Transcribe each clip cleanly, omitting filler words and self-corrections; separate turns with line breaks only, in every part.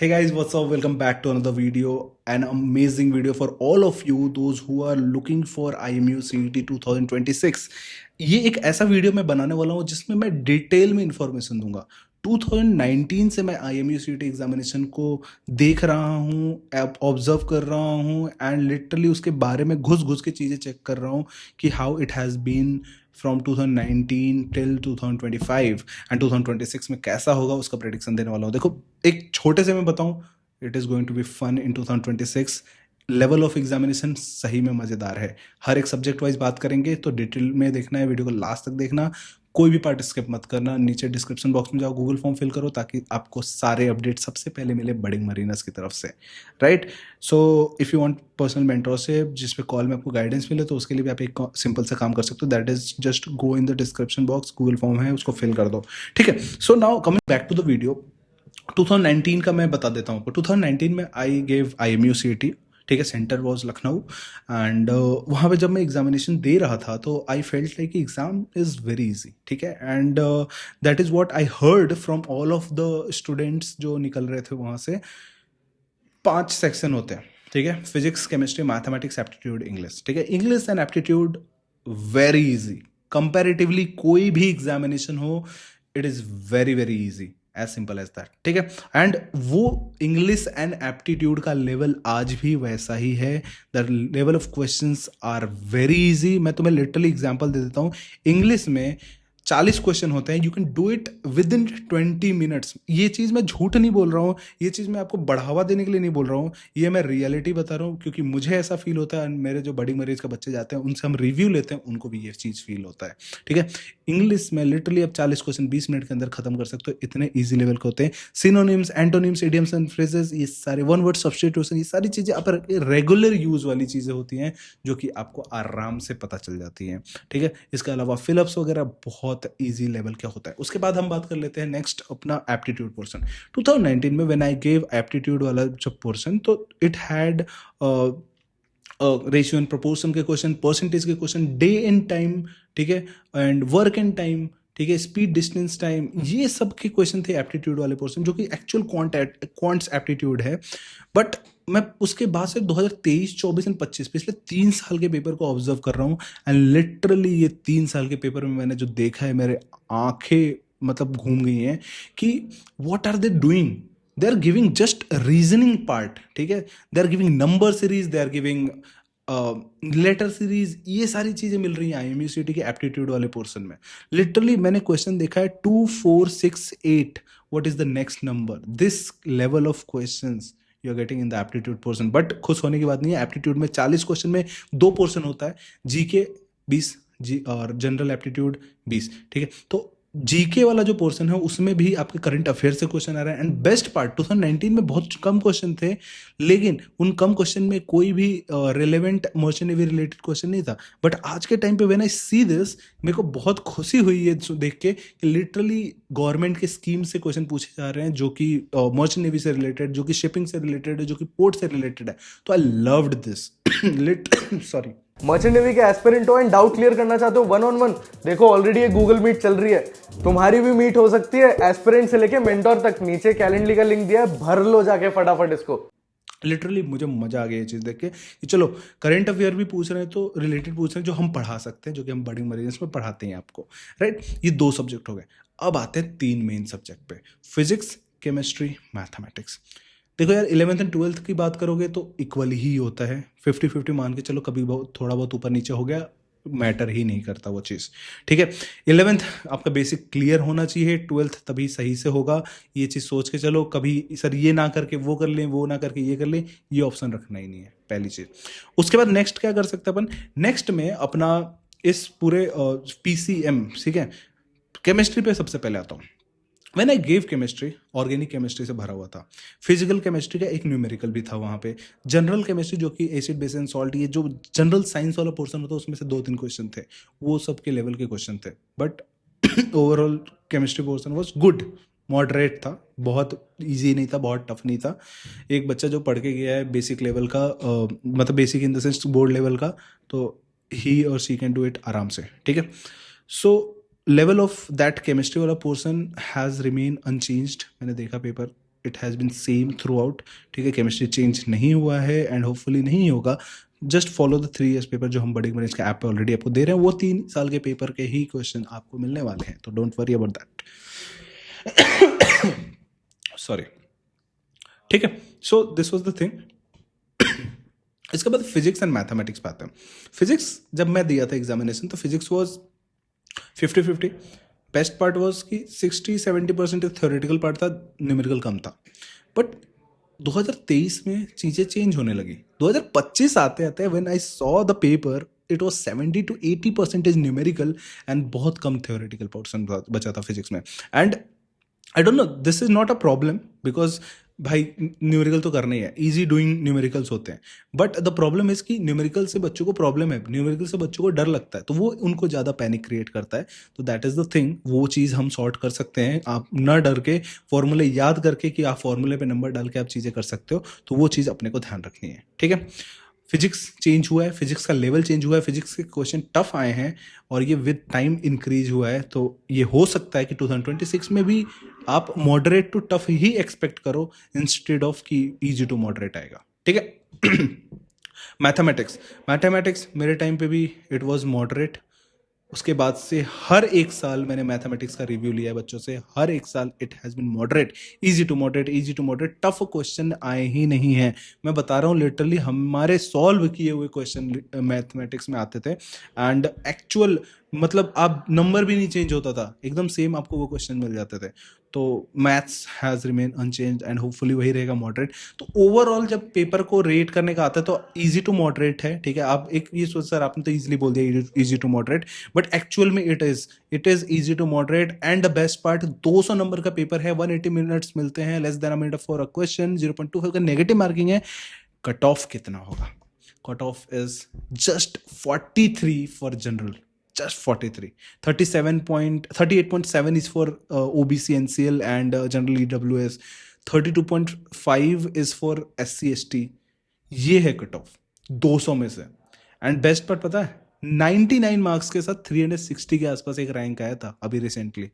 Hey guys, what's up? Welcome back to another video. An amazing video for all of you, those who are looking for IMU CET 2026. ये एक ऐसा video मैं बनाने वाला हूँ जिसमें मैं डिटेल में इंफॉर्मेशन दूंगा। 2019 से मैं IMU CET एग्जामिनेशन को देख रहा हूँ, ऑब्जर्व कर रहा हूँ एंड लिटरली उसके बारे में घुस घुस के चीज़ें चेक कर रहा हूँ कि how it has been from 2019 till 2025 and 2026 में कैसा होगा उसका प्रेडिक्शन देने वाला हूँ। देखो, एक छोटे से मैं बताऊँ, it is going to be fun in 2026। Level of examination सही में मज़ेदार है। हर एक सब्जेक्ट वाइज बात करेंगे, तो डिटेल में देखना है, वीडियो को लास्ट तक देखना, कोई भी पार्ट स्किप मत करना। नीचे डिस्क्रिप्शन बॉक्स में जाओ, गूगल फॉर्म फिल करो ताकि आपको सारे अपडेट सबसे पहले मिले बडिंग मरीनस की तरफ से, right. So if you want personal mentorship जिस पे कॉल में आपको गाइडेंस मिले, तो उसके लिए भी आप एक सिंपल सा काम कर सकते हो, that is just go in the description box, Google form है उसको फिल कर दो, ठीक है। So now coming back to the video, 2019 का मैं बता देता हूँ आपको। 2019 में आई गेव IMU CET, ठीक है। सेंटर वॉज लखनऊ एंड वहाँ पे जब मैं एग्जामिनेशन दे रहा था तो I felt like exam is very easy, ठीक है। And that is what I heard from all of the students जो निकल रहे थे वहाँ से। 5 सेक्शन होते हैं, ठीक है। Physics, chemistry, mathematics, aptitude, English, ठीक है। English and aptitude very easy comparatively, कोई भी एग्जामिनेशन हो, it is very very easy, as simple as that, ठीक है। एंड वो इंग्लिश एंड एप्टीट्यूड का लेवल आज भी वैसा ही है। The level of questions are very easy. मैं तुम्हें लिटरली एग्जांपल दे देता हूँ। इंग्लिश में 40 क्वेश्चन होते हैं, you can do it with in 20 minutes. ये चीज़ मैं झूठ नहीं बोल रहा हूँ, ये चीज़ मैं आपको बढ़ावा देने के लिए नहीं बोल रहा हूँ, ये मैं रियलिटी बता रहा हूँ, क्योंकि मुझे ऐसा फील होता है। मेरे जो बड़ी मरीज का बच्चे जाते हैं, उनसे हम रिव्यू लेते हैं, उनको भी ये चीज़ फील होता है, ठीक है। इंग्लिश में लिटरली आप 40 क्वेश्चन 20 मिनट के अंदर खत्म कर सकते हो, इतने ईजी लेवल के होते हैं। Synonyms, antonyms, idioms and phrases, ये सारे वन वर्ड सब्स्टिट्यूशन, ये सारी चीज़ें आप रेगुलर यूज वाली चीज़ें होती हैं जो कि आपको आराम से पता चल जाती हैं, ठीक है। इसके अलावा फिलअप्स वगैरह बहुत ईजी लेवल क्या होता है। उसके बाद हम बात कर लेते हैं नेक्स्ट अपना एप्टीट्यूड पोर्शन। 2019 में व्हेन आई गेव एप्टीट्यूड वाला जब पोर्शन, तो it had ratio and proportion के क्वेश्चन, परसेंटेज के क्वेश्चन, डे एंड टाइम, ठीक है, एंड वर्क एंड टाइम, ठीक है, स्पीड, डिस्टेंस, टाइम, ये सब के क्वेश्चन थे एप्टीट्यूड वाले पोर्शन, जो कि एक्चुअल क्वांट्स एप्टीट्यूड है। बट मैं उसके बाद से 2023, 24 एंड 25 पिछले 3 साल के पेपर को ऑब्जर्व कर रहा हूँ एंड लिटरली ये 3 साल के पेपर में मैंने जो देखा है, मेरे आंखें मतलब घूम गई हैं कि what are they doing. They are giving just reasoning part, ठीक है। They are giving number series, they are giving letter series, ये सारी चीजें मिल रही हैं IMU CET के एप्टीट्यूड वाले पोर्शन में। लिटरली मैंने क्वेश्चन देखा है 2 4 6 8, what is the next number, this level of questions you are getting in the aptitude portion. But खुश होने की बात नहीं है, एप्टीट्यूड में 40 क्वेश्चन में 2 पोर्शन होता है, जीके 20 जी और जनरल एप्टीट्यूड 20, ठीक है। तो जीके वाला जो पोर्शन है उसमें भी आपके करंट अफेयर से क्वेश्चन आ रहा है। एंड बेस्ट पार्ट, 2019 में बहुत कम क्वेश्चन थे, लेकिन उन कम क्वेश्चन में कोई भी relevant merchant navy related question नहीं था। बट आज के टाइम पे व्हेन आई सी दिस, मेरे को बहुत खुशी हुई ये देख के कि लिटरली गवर्नमेंट के स्कीम से क्वेश्चन पूछे जा रहे हैं, जो कि मर्चेंट नेवी से रिलेटेड, जो कि शिपिंग से रिलेटेड है, जो कि पोर्ट से रिलेटेड है। तो आई लव्ड दिस लिट सॉरी।
मर्चेंट नेवी के एस्पिरेंट हो एंड डाउट क्लियर करना चाहते हो 1-on-1, देखो ऑलरेडी एक गूगल मीट चल रही है, तुम्हारी भी मीट हो सकती है। एस्पिरेंट से लेके मेंटोर तक, नीचे कैलेंडली का लिंक दिया है, भर लो जाके फटाफट इसको।
लिटरली मुझे मजा आ गया ये चीज़ देख के कि चलो करंट अफेयर भी पूछ रहे हैं, तो रिलेटेड पूछ रहे हैं जो हम पढ़ा सकते हैं, जो कि हम बड़ी मरीज में पढ़ाते हैं आपको, राइट। ये 2 सब्जेक्ट हो गए। अब आते हैं 3 मेन सब्जेक्ट पे, फिजिक्स, केमिस्ट्री, मैथमेटिक्स। देखो यार, 11th एंड 12th की बात करोगे तो इक्वल ही होता है, 50-50 मान के चलो, कभी बहुत थोड़ा बहुत ऊपर नीचे हो गया, मैटर ही नहीं करता वो चीज़, ठीक है। 11th आपका बेसिक क्लियर होना चाहिए, 12th तभी सही से होगा। ये चीज़ सोच के चलो, कभी सर ये ना करके वो कर लें, वो ना करके ये कर लें, ये ऑप्शन रखना ही नहीं है, पहली चीज़। उसके बाद नेक्स्ट क्या कर सकते हैं अपन, नेक्स्ट में अपना इस पूरे PCM, ठीक है, केमिस्ट्री पे सबसे पहले आता हूँ। When I gave chemistry, organic chemistry से भरा हुआ था, फिजिकल केमिस्ट्री का एक न्यूमेरिकल भी था वहाँ पे, जनरल केमिस्ट्री जो कि एसिड बेस एंड सॉल्ट, ये जो जनरल साइंस वाला पोर्शन होता है उसमें से 2-3 क्वेश्चन थे, वो सबके लेवल के क्वेश्चन थे। But overall chemistry portion was good, moderate था, बहुत इजी नहीं था, बहुत टफ नहीं था। एक बच्चा जो पढ़ के गया है बेसिक लेवल का, मतलब basic in the sense board level का, तो ही और शी कैन डू इट आराम से, ठीक है। So level of that chemistry वाला पोर्शन हैज़ रिमेन अनचेंज्ड। मैंने देखा paper, it has been same throughout, ठीक है, केमिस्ट्री चेंज नहीं हुआ है एंड होपफुली नहीं होगा। Just follow the 3 years paper जो हम बड़े गणेश के ऐप पे ऑलरेडी आपको दे रहे हैं, वो 3 साल के पेपर के ही क्वेश्चन आपको मिलने वाले हैं, तो don't worry about that. Sorry, ठीक है। So this was the thing. इसके बाद फिजिक्स एंड मैथमेटिक्स पे आते हैं। फिजिक्स जब मैं दिया था एग्जामिनेशन तो physics was 50-50। Best part was कि 60-70% थ्योरेटिकल पार्ट था, न्यूमेरिकल कम था। बट 2023 में चीज़ें चेंज होने लगी। 2025 आते आते when I saw the paper it was 70-80% numerical and बहुत कम थ्योरेटिकल पोर्शन बचा था फिजिक्स में। And I don't know, this is not a problem because भाई न्यूमेरिकल तो करना ही है, इजी डूइंग न्यूमेरिकल्स होते हैं। बट द प्रॉब्लम इज कि न्यूमेरिकल से बच्चों को प्रॉब्लम है, न्यूमेरिकल से बच्चों को डर लगता है, तो वो उनको ज़्यादा पैनिक क्रिएट करता है। तो दैट इज़ द थिंग, वो चीज़ हम सॉर्ट कर सकते हैं। आप ना डर के फॉर्मूले याद करके कि आप फॉर्मूले पे नंबर डाल के आप चीज़ें कर सकते हो, तो वो चीज़ अपने को ध्यान रखनी है, ठीक है। फिजिक्स चेंज हुआ है, फिजिक्स का लेवल चेंज हुआ है, फिजिक्स के क्वेश्चन टफ आए हैं और ये विद टाइम इंक्रीज हुआ है। तो ये हो सकता है कि 2026 में भी आप मॉडरेट टू टफ ही एक्सपेक्ट करो इंस्टेड ऑफ कि इजी टू मॉडरेट आएगा, ठीक है। मैथमेटिक्स मेरे टाइम पे भी इट वाज मॉडरेट। उसके बाद से हर एक साल मैंने मैथमेटिक्स का रिव्यू लिया है बच्चों से, हर एक साल it has been moderate, easy to moderate, easy to moderate. Tough question आए ही नहीं हैं, मैं बता रहा हूँ। लिटरली हमारे सॉल्व किए हुए क्वेश्चन मैथमेटिक्स में आते थे एंड एक्चुअल मतलब आप नंबर भी नहीं चेंज होता था, एकदम सेम आपको वो क्वेश्चन मिल जाते थे। तो maths has remain unchange and hopefully वही रहेगा मॉडरेट। तो ओवरऑल जब पेपर को रेट करने का आता है तो इजी टू मॉडरेट है, ठीक है। आप एक ये सोच सर आपने तो इजीली बोल दिया easy to moderate, but actual में it is easy to moderate. And the best part, 200 number का पेपर है, 180 मिनट्स मिलते हैं, less than a minute for a question, 0.25 का नेगेटिव मार्किंग है। कट ऑफ कितना होगा? Cut off is just 43 for general, just 43. 38.7 is for OBC NCL and general EWS. 32.5 is for SC ST. ये है cut of 200 में से। And best part पता है, 99 मार्क्स के साथ 360 के आसपास एक रैंक आया था अभी रिसेंटली।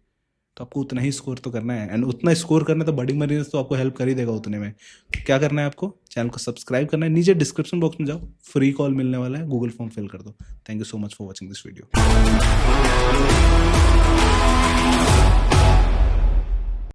तो आपको उतना ही स्कोर तो करना है, एंड उतना स्कोर करना है तो बडिंग मरीज तो आपको हेल्प कर ही देगा उतने में। तो क्या करना है आपको? चैनल को सब्सक्राइब करना है, नीचे डिस्क्रिप्शन बॉक्स में जाओ, फ्री कॉल मिलने वाला है, गूगल फॉर्म फिल कर दो। Thank you so much for watching this video.